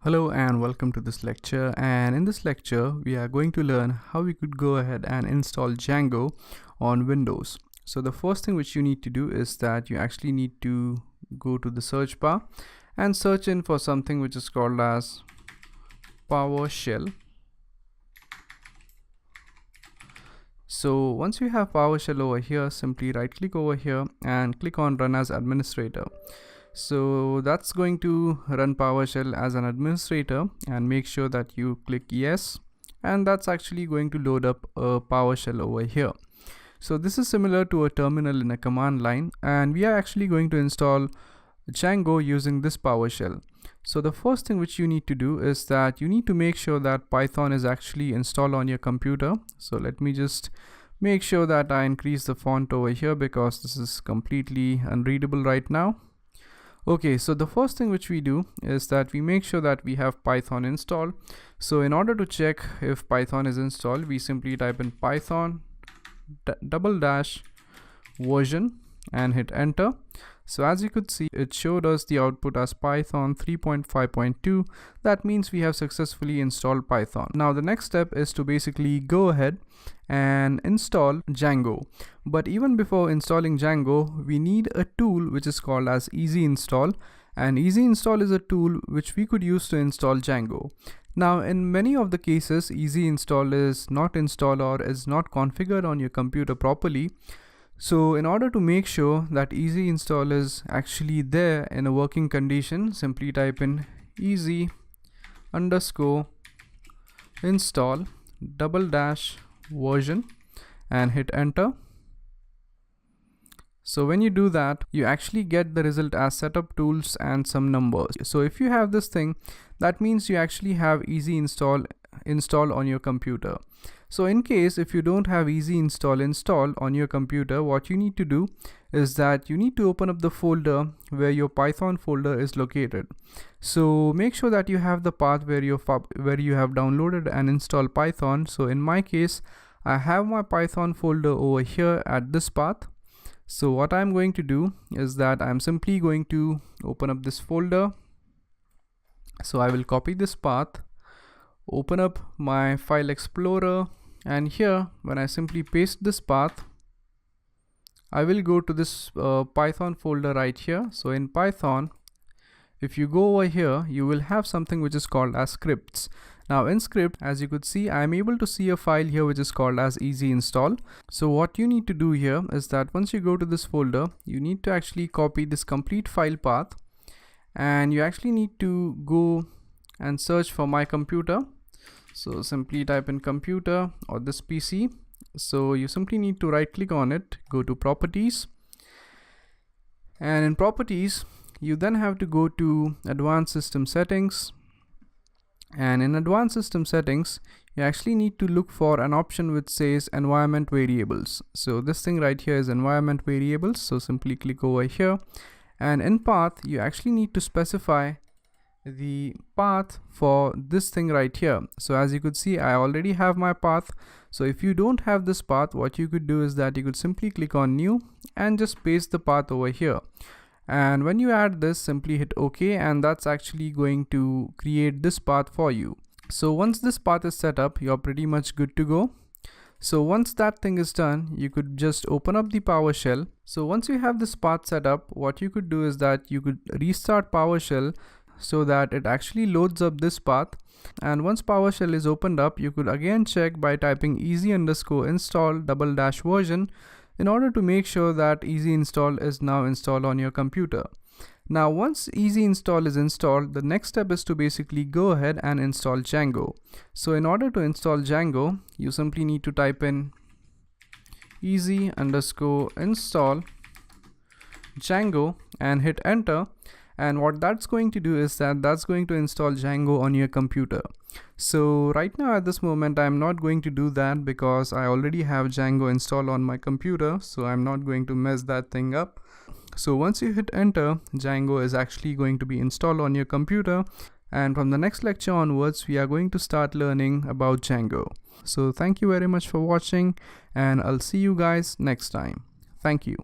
Hello and welcome to this lecture, and in this lecture we are going to learn how we could go ahead and install Django on Windows. So the first thing which you need to do is that you actually need to go to the search bar and search in for something which is called as PowerShell. So once you have PowerShell over here, simply right click over here and click on Run as Administrator. So that's going to run PowerShell as an administrator, and make sure that you click yes, and that's actually going to load up a PowerShell over here. So this is similar to a terminal in a command line, and we are actually going to install Django using this PowerShell. So the first thing which you need to do is that you need to make sure that Python is actually installed on your computer. So let me just make sure that I increase the font over here because this is completely unreadable right now. Okay, so the first thing which we do is that we make sure that we have Python installed. So in order to check if Python is installed, we simply type in Python --version and hit enter. So as you could see, it showed us the output as Python 3.5.2. That means we have successfully installed Python. Now the next step is to basically go ahead and install Django. But even before installing Django, we need a tool which is called as Easy Install, and Easy Install is a tool which we could use to install Django. Now in many of the cases, Easy Install is not installed or is not configured on your computer properly. So in order to make sure that Easy Install is actually there in a working condition, simply type in easy _install --version and hit enter. So when you do that, you actually get the result as setup tools and some numbers. So if you have this thing, that means you actually have Easy Install installed on your computer. So in case if you don't have Easy Install installed on your computer, what you need to do is that you need to open up the folder where your Python folder is located. So make sure that you have the path where you have downloaded and installed Python. So in my case, I have my Python folder over here at this path. So what I'm going to do is that I'm simply going to open up this folder. So I will copy this path, open up my file explorer, and here when I simply paste this path, I will go to this Python folder right here. So in Python, if you go over here, you will have something which is called as scripts. Now in script, as you could see, I am able to see a file here which is called as Easy Install. So what you need to do here is that once you go to this folder, you need to actually copy this complete file path, and you actually need to go and search for my computer. So simply type in computer or this PC. So you simply need to right click on it, go to properties, and in properties you then have to go to advanced system settings, and in advanced system settings you actually need to look for an option which says environment variables. So this thing right here is environment variables. So simply click over here, and in path you actually need to specify the path for this thing right here. So as you could see, I already have my path. So if you don't have this path, what you could do is that you could simply click on new and just paste the path over here. And when you add this, simply hit OK, and that's actually going to create this path for you. So once this path is set up, you're pretty much good to go. So once that thing is done, you could just open up the PowerShell. So once you have this path set up, what you could do is that you could restart PowerShell so that it actually loads up this path. And once PowerShell is opened up, you could again check by typing easy _install --version in order to make sure that Easy Install is now installed on your computer. Now once Easy Install is installed, the next step is to basically go ahead and install Django. So in order to install Django, you simply need to type in easy _install Django and hit enter. And what that's going to do is that that's going to install Django on your computer. So right now at this moment, I'm not going to do that because I already have Django installed on my computer. So I'm not going to mess that thing up. So once you hit enter, Django is actually going to be installed on your computer. And from the next lecture onwards, we are going to start learning about Django. So thank you very much for watching, and I'll see you guys next time. Thank you.